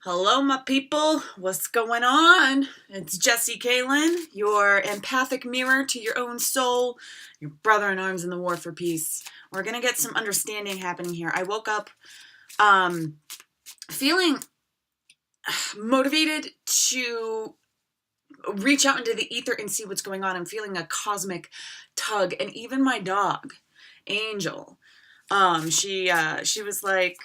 Hello, my people. What's going on? It's Jessie Kalen, your empathic mirror to your own soul, your brother in arms in the war for peace. We're going to get some understanding happening here. I woke up feeling motivated to reach out into the ether and see what's going on. I'm feeling a cosmic tug, and even my dog, Angel, she was like,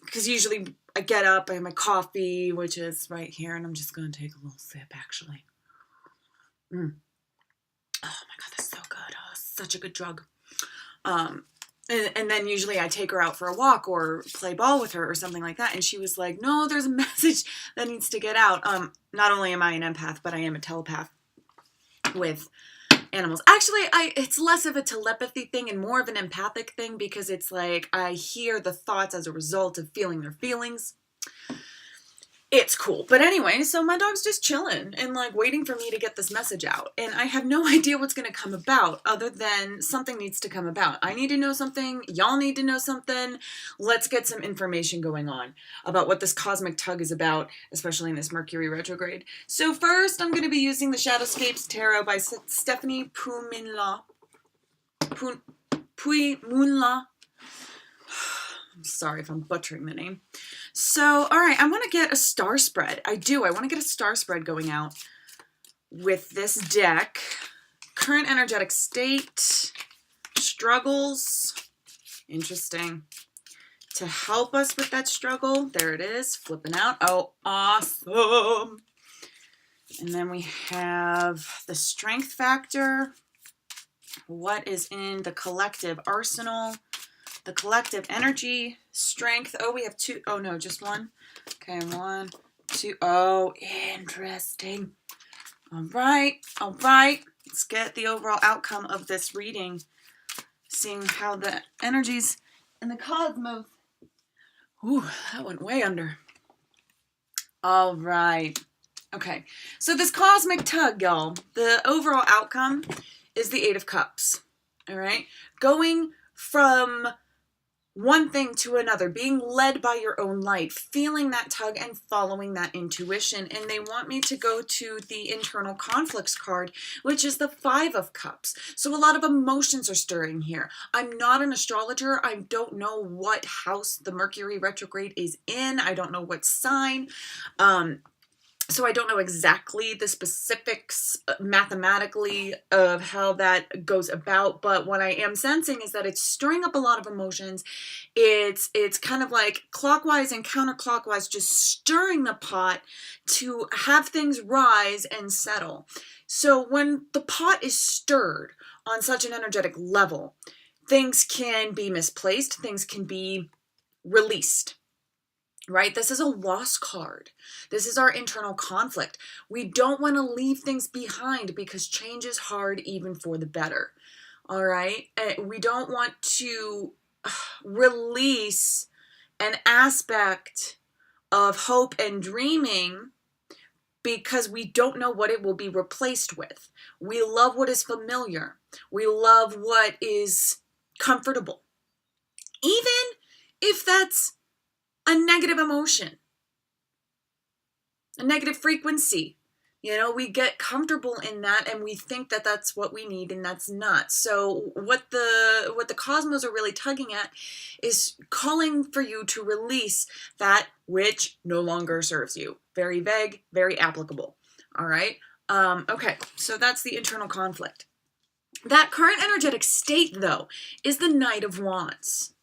because usually I get up, I have my coffee, which is right here, and I'm just going to take a little sip, actually. Oh my God, that's so good. Oh, such a good drug. And then usually I take her out for a walk or play ball with her or something like that. And she was like, no, there's a message that needs to get out. Not only am I an empath, but I am a telepath with animals. Actually, it's less of a telepathy thing and more of an empathic thing, because it's like I hear the thoughts as a result of feeling their feelings. It's cool. But anyway, so my dog's just chilling and like waiting for me to get this message out. And I have no idea what's going to come about other than something needs to come about. I need to know something. Y'all need to know something. Let's get some information going on about what this cosmic tug is about, especially in this Mercury retrograde. So first, I'm going to be using the Shadowscapes Tarot by Stephanie Puimunla. I'm sorry if I'm butchering the name. So, all right, I want to get a star spread. I want to get a star spread going out with this deck. Current energetic state, struggles, interesting. To help us with that struggle, there it is, flipping out. Oh, awesome. And then we have the strength factor. What is in the collective arsenal? The collective energy, strength. Oh, we have two. Oh, no, just one. Okay, 1, 2. Oh, interesting. All right. All right. Let's get the overall outcome of this reading. Seeing how the energies in the cosmos. Ooh, that went way under. All right. Okay. So this cosmic tug, y'all, the overall outcome is the 8 of Cups. All right. Going from one thing to another, being led by your own light, feeling that tug and following that intuition. And they want me to go to the internal conflicts card, which is the 5 of Cups. So a lot of emotions are stirring here. I'm not an astrologer. I don't know what house the Mercury retrograde is in. I don't know what sign. So I don't know exactly the specifics mathematically of how that goes about, but what I am sensing is that it's stirring up a lot of emotions. It's kind of like clockwise and counterclockwise, just stirring the pot to have things rise and settle. So when the pot is stirred on such an energetic level, things can be misplaced, things can be released. Right? This is a loss card. This is our internal conflict. We don't want to leave things behind because change is hard even for the better. All right? We don't want to release an aspect of hope and dreaming because we don't know what it will be replaced with. We love what is familiar. We love what is comfortable. Even if that's a negative emotion, a negative frequency. You know, we get comfortable in that and we think that that's what we need, and that's not. So what the cosmos are really tugging at is calling for you to release that which no longer serves you. Very vague, very applicable. All right. Okay. So that's the internal conflict. That current energetic state, though, is the Knight of Wands.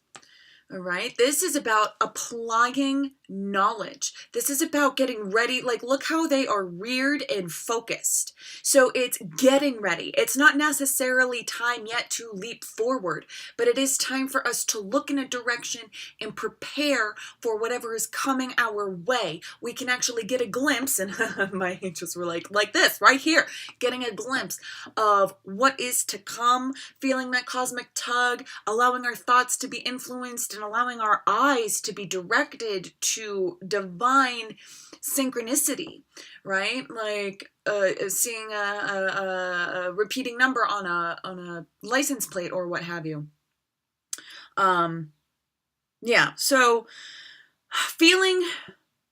All right. This is about applying knowledge. This is about getting ready. Like, look how they are reared and focused. So it's getting ready. It's not necessarily time yet to leap forward, but it is time for us to look in a direction and prepare for whatever is coming our way. We can actually get a glimpse, and my angels were like this right here, getting a glimpse of what is to come, feeling that cosmic tug, allowing our thoughts to be influenced and allowing our eyes to be directed to divine synchronicity, right? Like seeing a repeating number on a license plate or what have you. Yeah, so feeling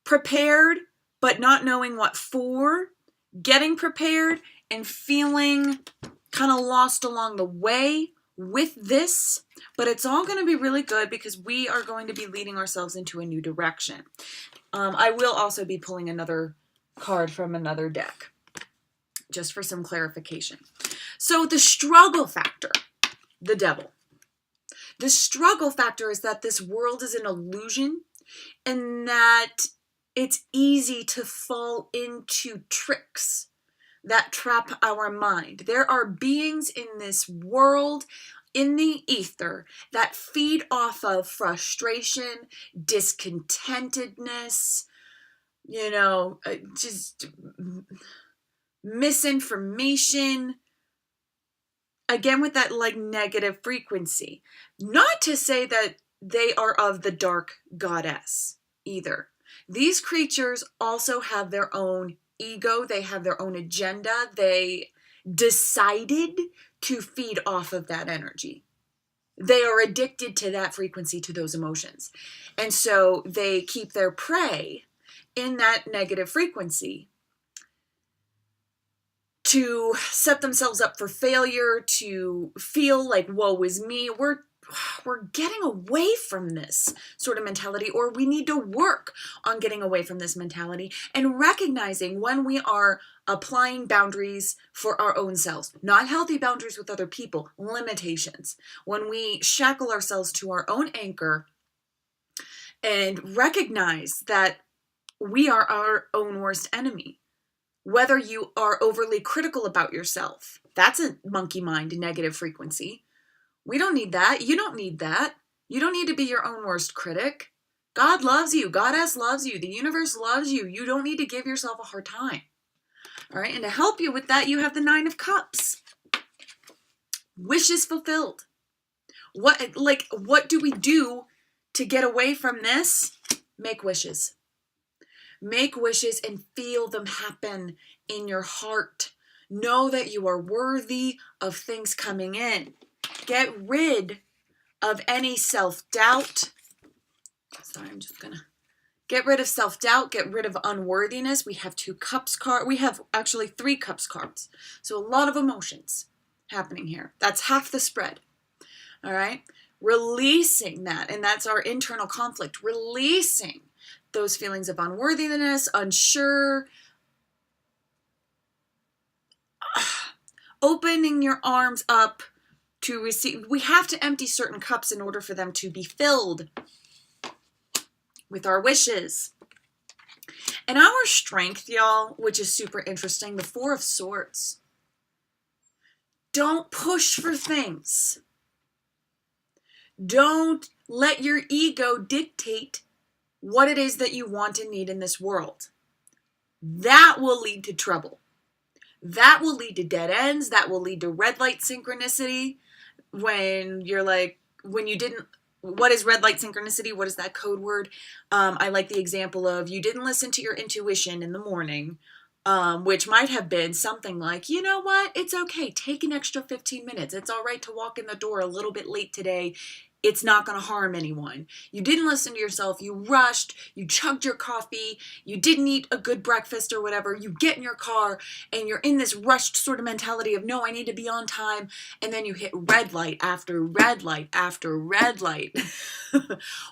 prepared, but not knowing what for, getting prepared and feeling kind of lost along the way with this, but it's all going to be really good because we are going to be leading ourselves into a new direction. I will also be pulling another card from another deck, just for some clarification. So the struggle factor, the devil. The struggle factor is that this world is an illusion and that it's easy to fall into tricks that trap our mind. There are beings in this world, in the ether, that feed off of frustration, discontentedness, just misinformation. Again, with that like negative frequency. Not to say that they are of the dark goddess either. These creatures also have their own ego. They have their own agenda. They decided to feed off of that energy. They are addicted to that frequency, to those emotions. And so they keep their prey in that negative frequency to set themselves up for failure, to feel like, woe is me. We're getting away from this sort of mentality, or we need to work on getting away from this mentality and recognizing when we are applying boundaries for our own selves, not healthy boundaries with other people, limitations. When we shackle ourselves to our own anchor and recognize that we are our own worst enemy. Whether you are overly critical about yourself, that's a monkey mind, a negative frequency. We don't need that. You don't need that. You don't need to be your own worst critic. God loves you. Goddess loves you. The universe loves you. You don't need to give yourself a hard time. All right. And to help you with that, you have the 9 of Cups. Wishes fulfilled. What do we do to get away from this? Make wishes. Make wishes and feel them happen in your heart. Know that you are worthy of things coming in. Get rid of any self-doubt. Sorry, I'm just going to get rid of self-doubt. Get rid of unworthiness. We have 2 cups cards. We have actually 3 cups cards. So a lot of emotions happening here. That's half the spread. All right. Releasing that. And that's our internal conflict. Releasing those feelings of unworthiness, unsure, opening your arms up to receive. We have to empty certain cups in order for them to be filled with our wishes. And our strength, y'all, which is super interesting, the 4 of Swords. Don't push for things. Don't let your ego dictate what it is that you want and need in this world. That will lead to trouble. That will lead to dead ends. That will lead to red light synchronicity. When you're like, what is red light synchronicity? What is that code word? I like the example of you didn't listen to your intuition in the morning, which might have been something like, you know what? It's okay. Take an extra 15 minutes. It's all right to walk in the door a little bit late today. It's not going to harm anyone. You didn't listen to yourself. You rushed. You chugged your coffee. You didn't eat a good breakfast or whatever. You get in your car and you're in this rushed sort of mentality of, no, I need to be on time. And then you hit red light after red light after red light.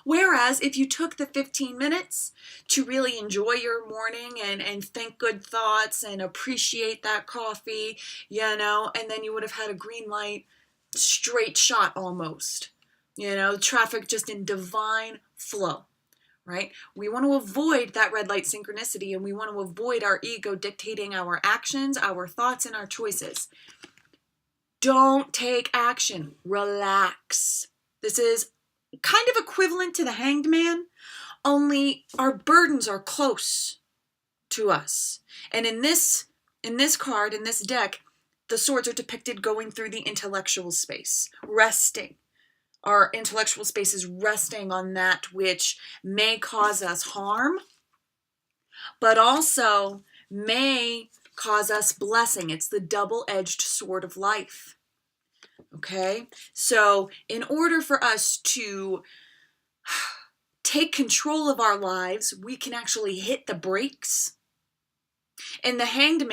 Whereas if you took the 15 minutes to really enjoy your morning and think good thoughts and appreciate that coffee, and then you would have had a green light, straight shot almost. Traffic just in divine flow, right? We want to avoid that red light synchronicity, and we want to avoid our ego dictating our actions, our thoughts, and our choices. Don't take action. Relax. This is kind of equivalent to the Hanged Man, only our burdens are close to us. And in this card, in this deck, the swords are depicted going through the intellectual space, resting. Our intellectual space is resting on that which may cause us harm, but also may cause us blessing. It's the double-edged sword of life. Okay? So in order for us to take control of our lives, we can actually hit the brakes. And the Hanged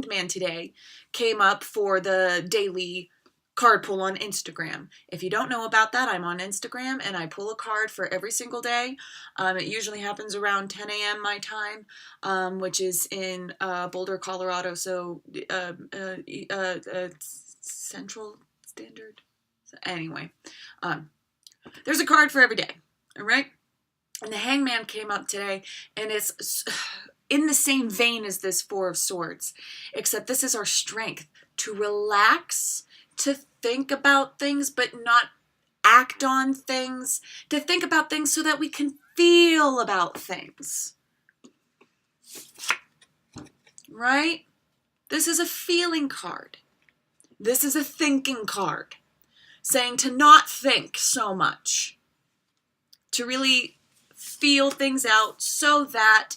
Man today came up for the daily card pull on Instagram. If you don't know about that, I'm on Instagram and I pull a card for every single day. It usually happens around 10 a.m. my time, which is in Boulder, Colorado. So Central Standard. So anyway, there's a card for every day. All right. And the Hangman came up today, and it's in the same vein as this Four of Swords, except this is our strength to relax, to think about things but not act on things, to think about things so that we can feel about things. Right? This is a feeling card. This is a thinking card, saying to not think so much, to really feel things out so that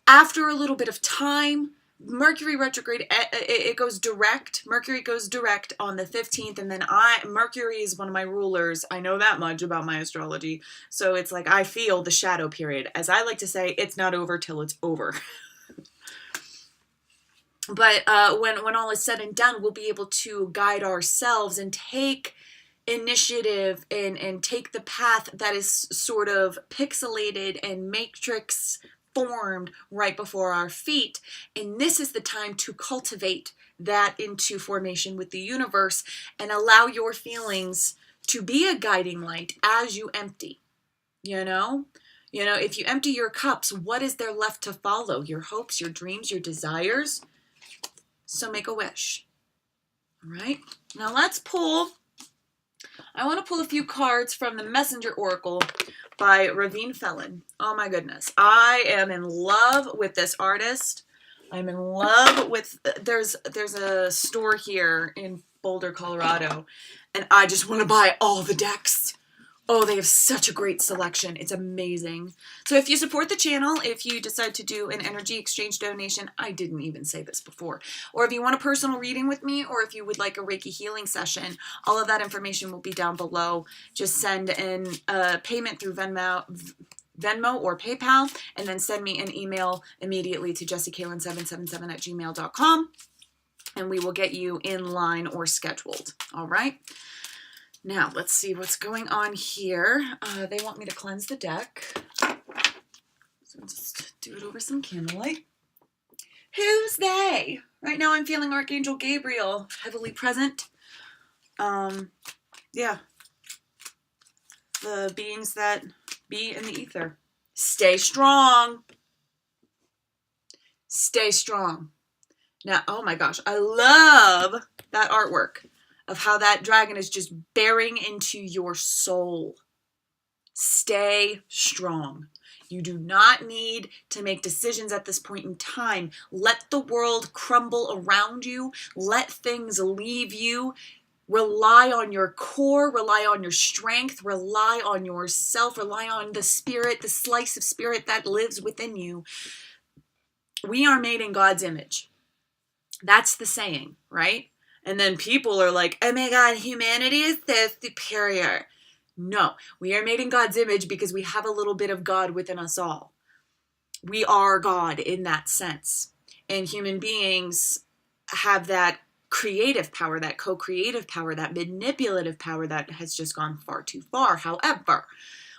after a little bit of time, Mercury retrograde, it goes direct. Mercury goes direct on the 15th, and then Mercury is one of my rulers. I know that much about my astrology. So it's like I feel the shadow period. As I like to say, it's not over till it's over. But when all is said and done, we'll be able to guide ourselves and take initiative and take the path that is sort of pixelated and matrix formed right before our feet. And this is the time to cultivate that into formation with the universe and allow your feelings to be a guiding light as you empty. You know, if you empty your cups, what is there left to follow? Your hopes, your dreams, your desires. So make a wish. All right. Now let's pull. I want to pull a few cards from the Messenger Oracle by Ravine Felon. Oh my goodness. I am in love with this artist. I'm in love with, there's a store here in Boulder, Colorado, and I just want to buy all the decks. Oh, they have such a great selection. It's amazing. So if you support the channel, if you decide to do an energy exchange donation, I didn't even say this before, or if you want a personal reading with me, or if you would like a Reiki healing session, all of that information will be down below. Just send in a payment through Venmo or PayPal, and then send me an email immediately to jessiekaylin777@gmail.com, and we will get you in line or scheduled. All right. Now, let's see what's going on here. They want me to cleanse the deck. So I'll just do it over some candlelight. Who's they? Right now I'm feeling Archangel Gabriel heavily present. Yeah. The beings that be in the ether. Stay strong. Stay strong. Now, oh my gosh, I love that artwork of how that dragon is just bearing into your soul. Stay strong. You do not need to make decisions at this point in time. Let the world crumble around you. Let things leave you. Rely on your core. Rely on your strength. Rely on yourself. Rely on the spirit, the slice of spirit that lives within you. We are made in God's image. That's the saying, right? And then people are like, oh my God, humanity is so superior. No, we are made in God's image because we have a little bit of God within us all. We are God in that sense. And human beings have that creative power, that co-creative power, that manipulative power that has just gone far too far. However,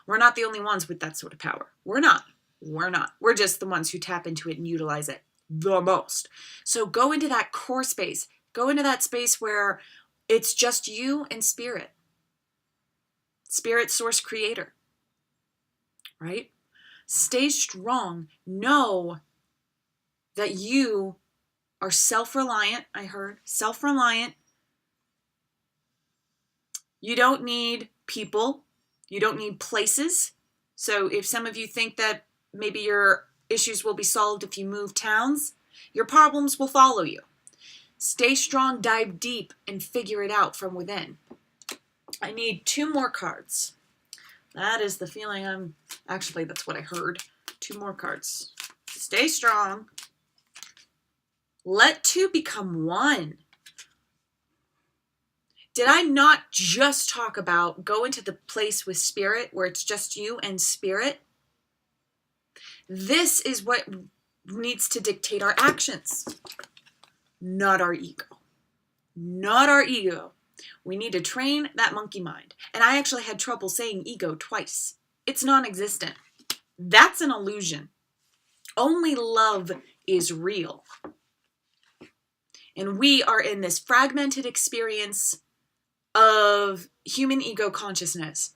we're not the only ones with that sort of power. We're not. We're just the ones who tap into it and utilize it the most. So go into that core space. Go into that space where it's just you and spirit. Spirit, source, creator. Right? Stay strong. Know that you are self-reliant. I heard self-reliant. You don't need people. You don't need places. So if some of you think that maybe your issues will be solved if you move towns, your problems will follow you. Stay strong, dive deep, and figure it out from within. I need 2 more cards. That is the feeling actually, that's what I heard. 2 more cards. Stay strong. Let 2 become 1. Did I not just talk about go into the place with spirit where it's just you and spirit? This is what needs to dictate our actions, not our ego. Not our ego. We need to train that monkey mind. And I actually had trouble saying ego twice. It's non-existent. That's an illusion. Only love is real. And we are in this fragmented experience of human ego consciousness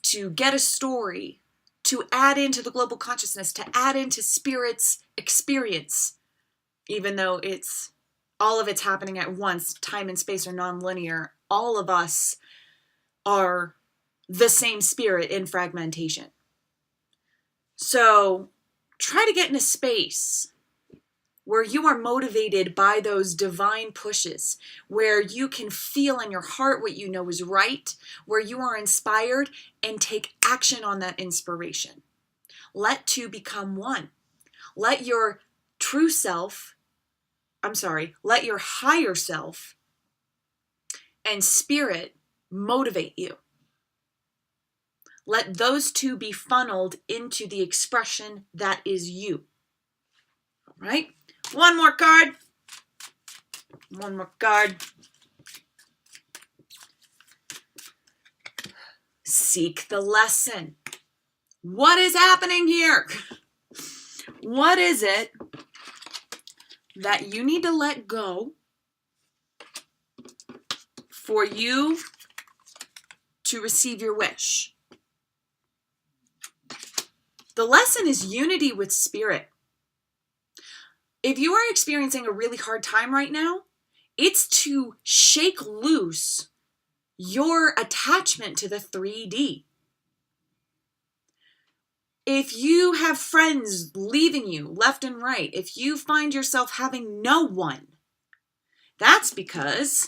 to get a story, to add into the global consciousness, to add into spirit's experience, even though all of it's happening at once. Time and space are non-linear. All of us are the same spirit in fragmentation. So try to get in a space where you are motivated by those divine pushes, where you can feel in your heart what you know is right, where you are inspired, and take action on that inspiration. Let two become one. Let your let your higher self and spirit motivate you. Let those two be funneled into the expression that is you. All right? One more card. One more card. Seek the lesson. What is happening here? What is it that you need to let go for you to receive your wish? The lesson is unity with spirit. If you are experiencing a really hard time right now, it's to shake loose your attachment to the 3D. If you have friends leaving you left and right, if you find yourself having no one, that's because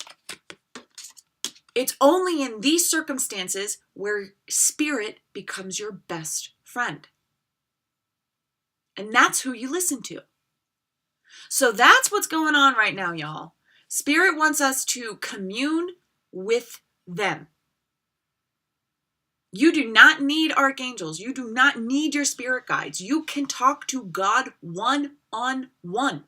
it's only in these circumstances where spirit becomes your best friend. And that's who you listen to. So that's what's going on right now, y'all. Spirit wants us to commune with them. You do not need archangels. You do not need your spirit guides. You can talk to God one-on-one.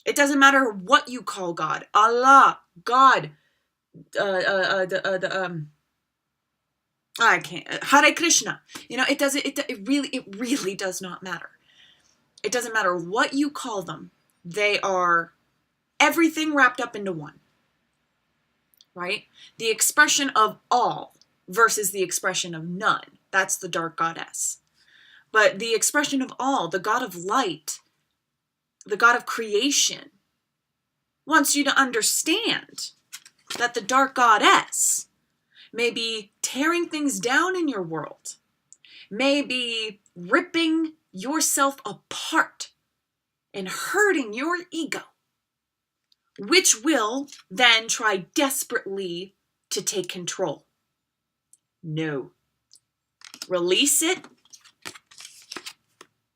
It doesn't matter what you call God. Allah, God, I can't. Hare Krishna. You know, it really does not matter. It doesn't matter what you call them. They are everything wrapped up into one. Right? The expression of all versus the expression of none. That's the dark goddess. But the expression of all, the God of light, the God of creation, wants you to understand that the dark goddess may be tearing things down in your world, may be ripping yourself apart and hurting your ego, which will then try desperately to take control. No. Release it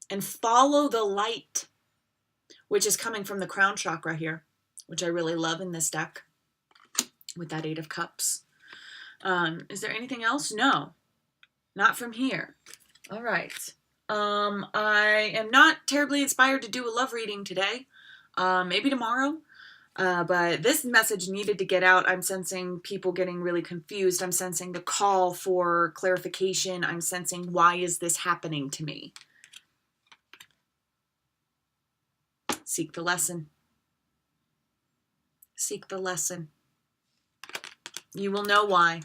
and follow the light, which is coming from the crown chakra here, which I really love in this deck with that 8 of Cups. Is there anything else? No, not from here. All right. I am not terribly inspired to do a love reading today. Maybe tomorrow. But this message needed to get out. I'm sensing people getting really confused. I'm sensing the call for clarification. I'm sensing, why is this happening to me? Seek the lesson. Seek the lesson. You will know why,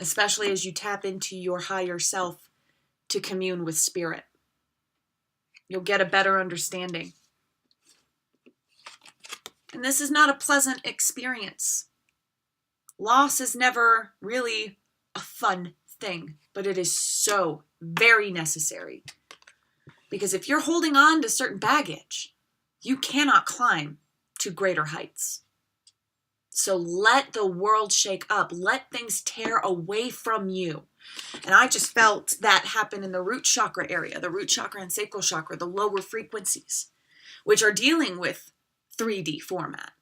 especially as you tap into your higher self to commune with spirit. You'll get a better understanding. And this is not a pleasant experience. Loss is never really a fun thing, but it is so very necessary. Because if you're holding on to certain baggage, you cannot climb to greater heights. So let the world shake up. Let things tear away from you. And I just felt that happen in the root chakra area, the root chakra and sacral chakra, the lower frequencies, which are dealing with 3D format.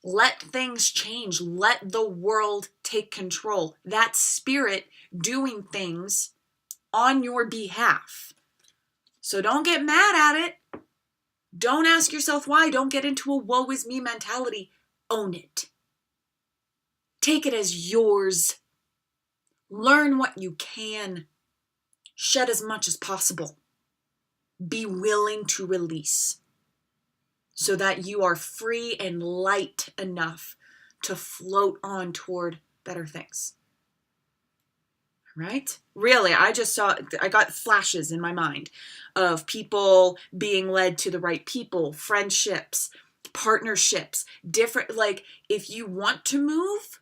Let things change. Let the world take control. That's spirit doing things on your behalf. So don't get mad at it. Don't ask yourself why. Don't get into a woe is me mentality. Own it. Take it as yours. Learn what you can. Shed as much as possible. Be willing to release so that you are free and light enough to float on toward better things. Right? Really, I got flashes in my mind of people being led to the right people, friendships, partnerships, different, like if you want to move,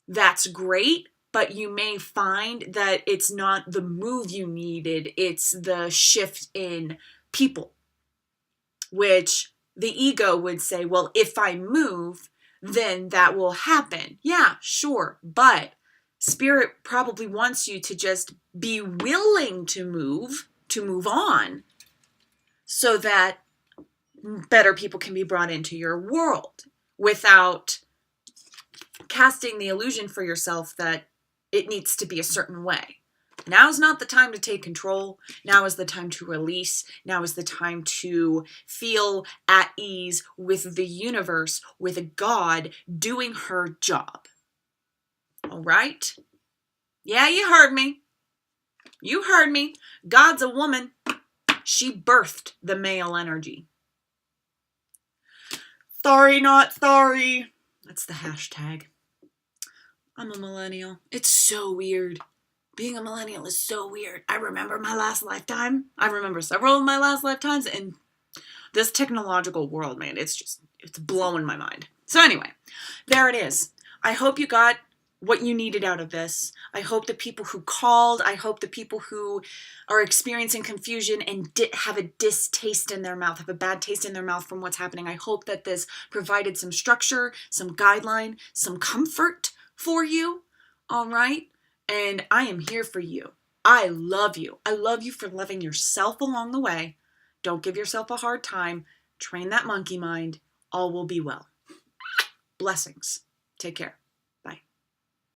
that's great, but you may find that it's not the move you needed, it's the shift in people, which the ego would say, well, if I move, then that will happen. Yeah, sure, but spirit probably wants you to just be willing to move on, so that better people can be brought into your world without casting the illusion for yourself that it needs to be a certain way. Now's not the time to take control. Now is the time to release. Now is the time to feel at ease with the universe, with God doing her job. All right? Yeah, you heard me. You heard me. God's a woman. She birthed the male energy. Sorry, not sorry. That's the hashtag. I'm a millennial. It's so weird. Being a millennial is so weird. I remember my last lifetime. I remember several of my last lifetimes, and this technological world, man, it's blowing my mind. So anyway, there it is. I hope you got what you needed out of this. I hope the people who called, I hope the people who are experiencing confusion and have a distaste in their mouth, have a bad taste in their mouth from what's happening, I hope that this provided some structure, some guideline, some comfort for you. All right? And I am here for you. I love you. I love you for loving yourself along the way. Don't give yourself a hard time. Train that monkey mind. All will be well. Blessings. Take care.